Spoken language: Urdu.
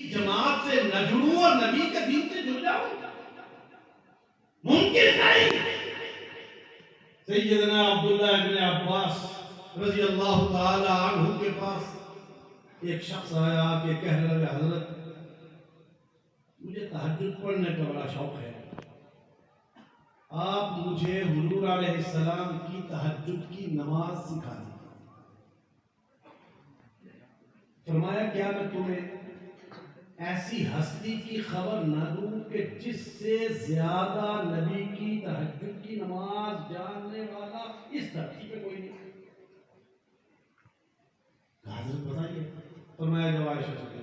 جماعت سے نہ جڑوں اور نبی کے دین سے جڑ جاؤں؟ ممکن نہیں۔ سیدنا عبداللہ ابن عباس رضی اللہ تعالی عنہ کے پاس ایک شخص آیا کہ کہنے لگا حضرت مجھے تہجد پڑھنے کا بڑا شوق ہے، آپ مجھے حضور علیہ السلام کی تہجد کی نماز سکھا دیں۔ فرمایا کیا میں تمہیں ایسی ہستی کی خبر نہ دوں کہ جس سے زیادہ نبی کی تہجد کی نماز جاننے والا اس دھرتی پہ کوئی نہیں؟ حضرت بتائیے۔ فرمایا جب عائشہ سے